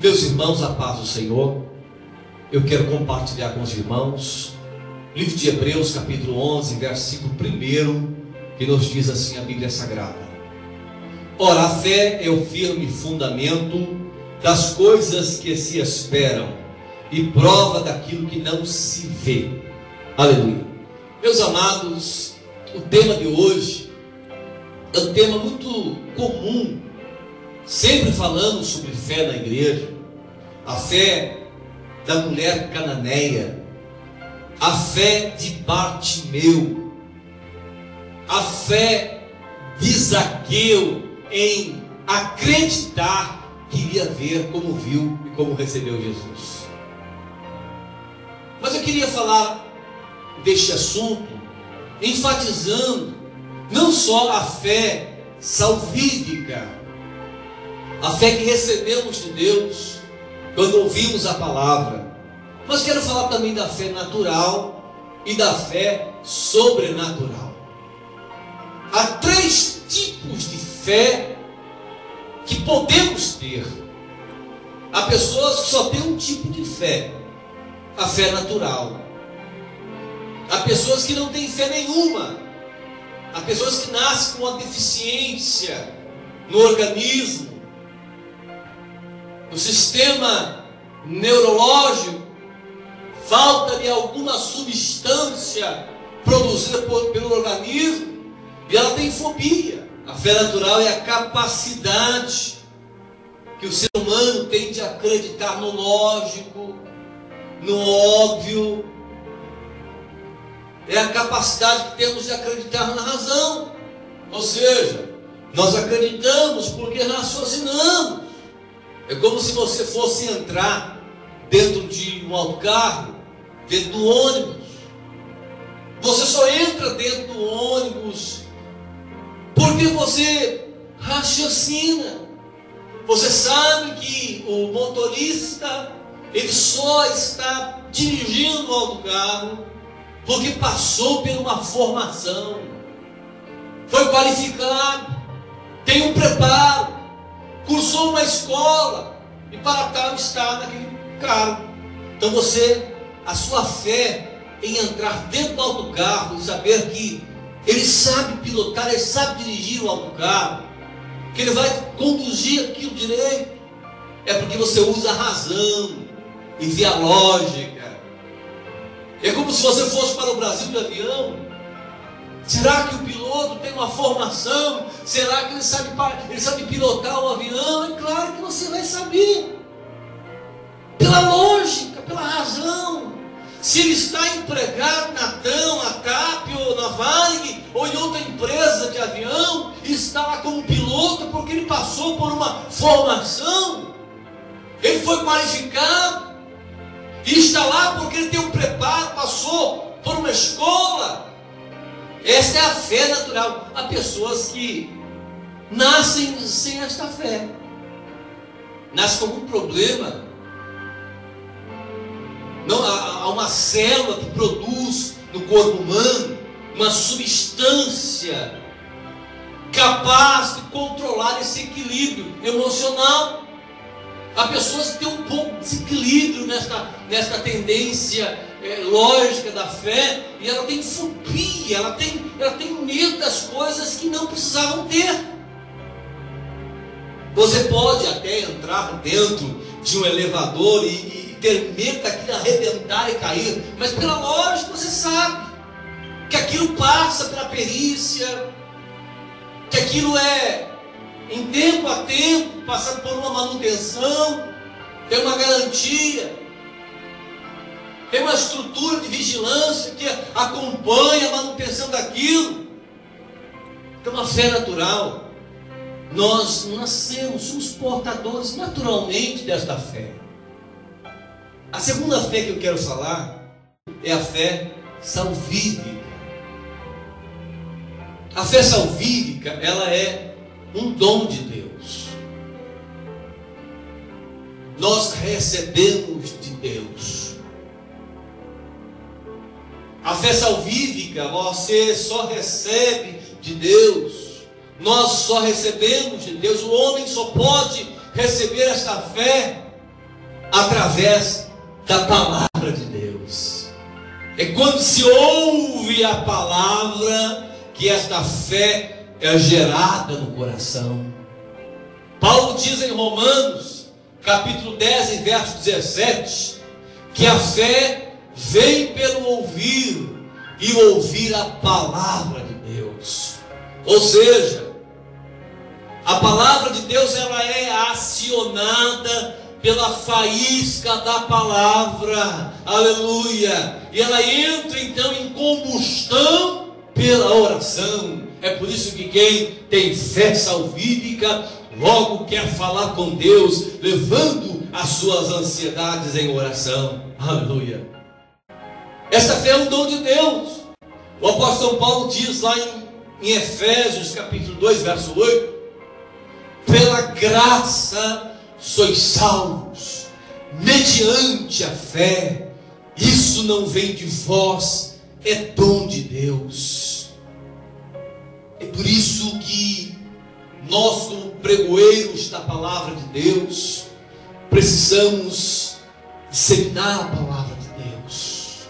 Meus irmãos, a paz do Senhor. Eu quero compartilhar com os irmãos livro de Hebreus, capítulo 11, versículo 1, que nos diz assim a Bíblia Sagrada: ora, a fé é o firme fundamento das coisas que se esperam e prova daquilo que não se vê. Aleluia. Meus amados, o tema de hoje é um tema muito comum. Sempre falamos sobre fé na igreja. A fé da mulher cananeia, a fé de Bartimeu, a fé de Zaqueu em acreditar que iria ver como viu e como recebeu Jesus. Mas eu queria falar deste assunto enfatizando não só a fé salvífica, a fé que recebemos de Deus quando ouvimos a palavra, mas quero falar também da fé natural e da fé sobrenatural. Há 3 tipos de fé que podemos ter. Há pessoas que só têm um tipo de fé, a fé natural. Há pessoas que não têm fé nenhuma. Há pessoas que nascem com uma deficiência no organismo, no sistema neurológico, falta de alguma substância produzida pelo organismo, e ela tem fobia. A fé natural é a capacidade que o ser humano tem de acreditar no lógico, no óbvio. É a capacidade que temos de acreditar na razão. Ou seja, nós acreditamos porque raciocinamos. É como se você fosse entrar dentro de um autocarro, dentro do ônibus. Você só entra dentro do ônibus porque você raciocina. Você sabe que o motorista, ele só está dirigindo o autocarro porque passou por uma formação, foi qualificado, tem um preparo, cursou uma escola e para tal está naquele carro. Então a sua fé em entrar dentro do autocarro e saber que ele sabe pilotar, ele sabe dirigir o autocarro, que ele vai conduzir aquilo direito, é porque você usa a razão e vê a lógica. É como se você fosse para o Brasil de avião. Será que o piloto tem uma formação? Será que ele sabe pilotar o avião? É claro que você vai saber. Pela lógica, pela razão. Se ele está empregado na TAM, na TAP, ou na Varig, ou em outra empresa de avião, e está lá como piloto porque ele passou por uma formação, ele foi qualificado, e está lá porque ele tem um preparo, passou por uma escola. Esta é a fé natural. Há pessoas que nascem sem esta fé, nascem com um problema. Não, há uma célula que produz no corpo humano uma substância capaz de controlar esse equilíbrio emocional. Há pessoas que têm um pouco de desequilíbrio nesta tendência lógica da fé, e ela tem fobia, ela tem medo das coisas que não precisavam ter. Você pode até entrar dentro de um elevador e ter medo daquilo arrebentar e cair, mas pela lógica você sabe que aquilo passa pela perícia, que aquilo é em tempo a tempo, passando por uma manutenção, tem uma garantia, tem uma estrutura de vigilância que acompanha a manutenção daquilo. Então, uma fé natural, nós nascemos, somos portadores naturalmente desta fé. A segunda fé que eu quero falar é a fé salvífica. A fé salvífica, ela é um dom de Deus. Nós recebemos de Deus. A fé salvífica, você só recebe de Deus. Nós só recebemos de Deus. O homem só pode receber esta fé através da palavra de Deus. É quando se ouve a palavra que esta fé é gerada no coração. Paulo diz em Romanos, capítulo 10 e verso 17, que a fé vem pelo ouvir, e ouvir a palavra de Deus. Ou seja, a palavra de Deus, ela é acionada pela faísca da palavra, aleluia, e ela entra então em combustão pela oração. É por isso que quem tem fé salvífica logo quer falar com Deus, levando as suas ansiedades em oração, aleluia. Esta fé é um dom de Deus. O apóstolo Paulo diz lá em Efésios capítulo 2 verso 8: pela graça sois salvos, mediante a fé. Isso não vem de vós, é dom de Deus. É por isso que nós, como pregoeiros da palavra de Deus, precisamos disseminar a palavra de Deus,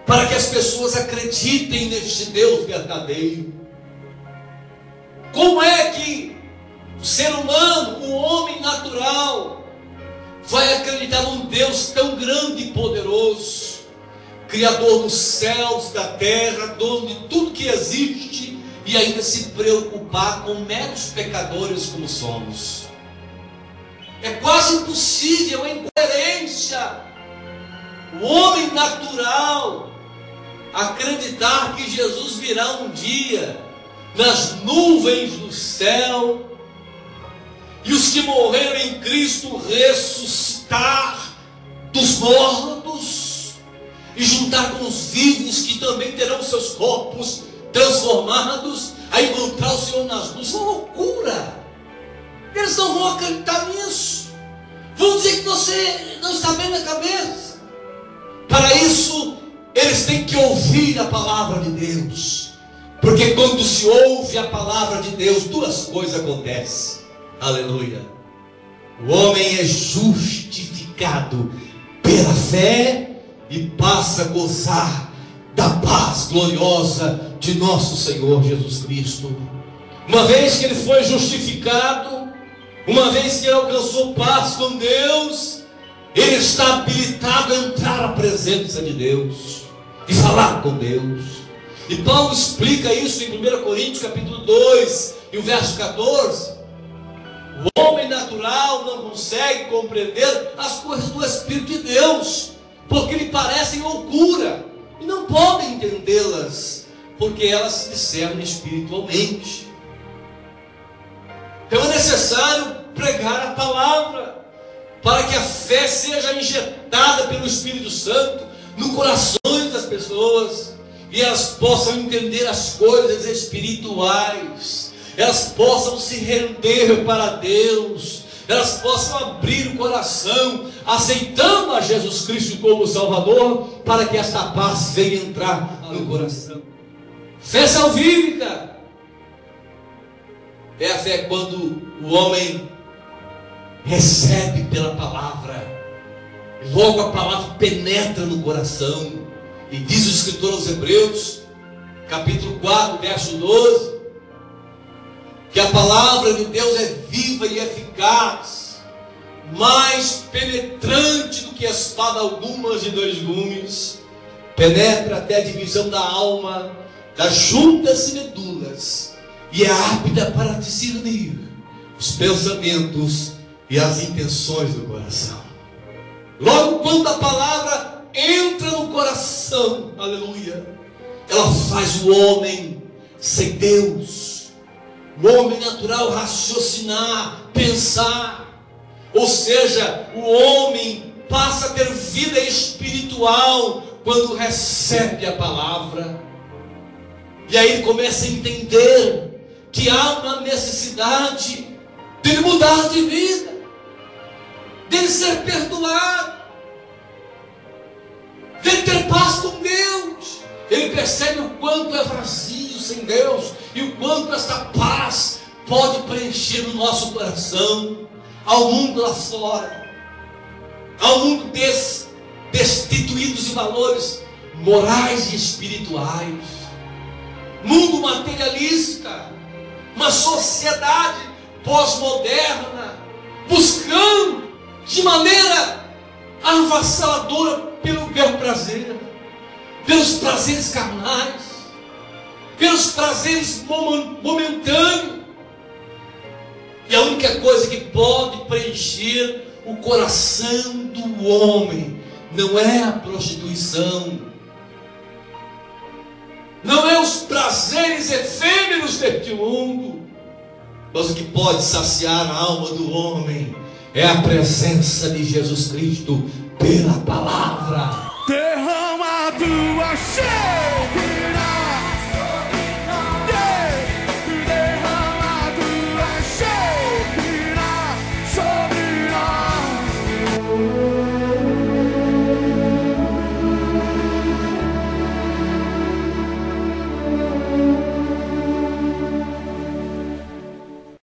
para que as pessoas acreditem neste Deus verdadeiro. Como é que o ser humano, o homem natural, vai acreditar num Deus tão grande e poderoso, Criador dos céus, da terra, dono de tudo que existe, e ainda se preocupar com meros pecadores como somos? É quase impossível, é incoerência. O homem natural acreditar que Jesus virá um dia nas nuvens do céu, e os que morreram em Cristo ressuscitar dos mortos, e juntar com os vivos que também terão seus corpos transformados, a encontrar o Senhor nas nuvens. Isso é uma loucura. Eles não vão acreditar nisso. Vão dizer que você não está bem na cabeça. Para isso, eles têm que ouvir a palavra de Deus, porque quando se ouve a palavra de Deus, duas coisas acontecem, aleluia. O homem é justificado pela fé e passa a gozar da paz gloriosa de nosso Senhor Jesus Cristo. Uma vez que ele foi justificado, uma vez que ele alcançou paz com Deus, ele está habilitado a entrar à presença de Deus e falar com Deus. E Paulo explica isso em 1 Coríntios capítulo 2 e o verso 14. O homem natural não consegue compreender as coisas do Espírito de Deus, porque lhe parecem loucura, e não podem entendê-las, porque elas se discernem espiritualmente. Então é necessário pregar a palavra, para que a fé seja injetada pelo Espírito Santo no coração das pessoas, e elas possam entender as coisas espirituais, elas possam se render para Deus, elas possam abrir o coração, aceitando a Jesus Cristo como Salvador, para que esta paz venha entrar no coração. Fé salvífica é a fé quando o homem recebe pela palavra, e logo a palavra penetra no coração. E diz o escritor aos Hebreus, capítulo 4, verso 12, que a palavra de Deus é viva e eficaz, mais penetrante do que espada alguma de dois gumes, penetra até a divisão da alma, das juntas e medulas, e é apta para discernir os pensamentos e as intenções do coração. Logo quando a palavra entra no coração, aleluia, ela faz o homem sem Deus, o homem natural raciocinar, pensar, ou seja, o homem passa a ter vida espiritual quando recebe a palavra, e aí ele começa a entender que há uma necessidade dele mudar de vida, dele ser perdoado, dele ter paz com Deus. Ele percebe o quanto é vazio sem Deus, e o quanto esta paz pode preencher o nosso coração ao mundo lá fora. Há um mundo destituído de valores morais e espirituais. Mundo materialista. Uma sociedade pós-moderna, buscando de maneira avassaladora pelo bel prazer, pelos prazeres carnais, pelos prazeres momentâneos. E a única coisa que pode preencher o coração do homem não é a prostituição, não é os prazeres efêmeros deste mundo, mas o que pode saciar a alma do homem é a presença de Jesus Cristo pela palavra. Derrama a tua cheia.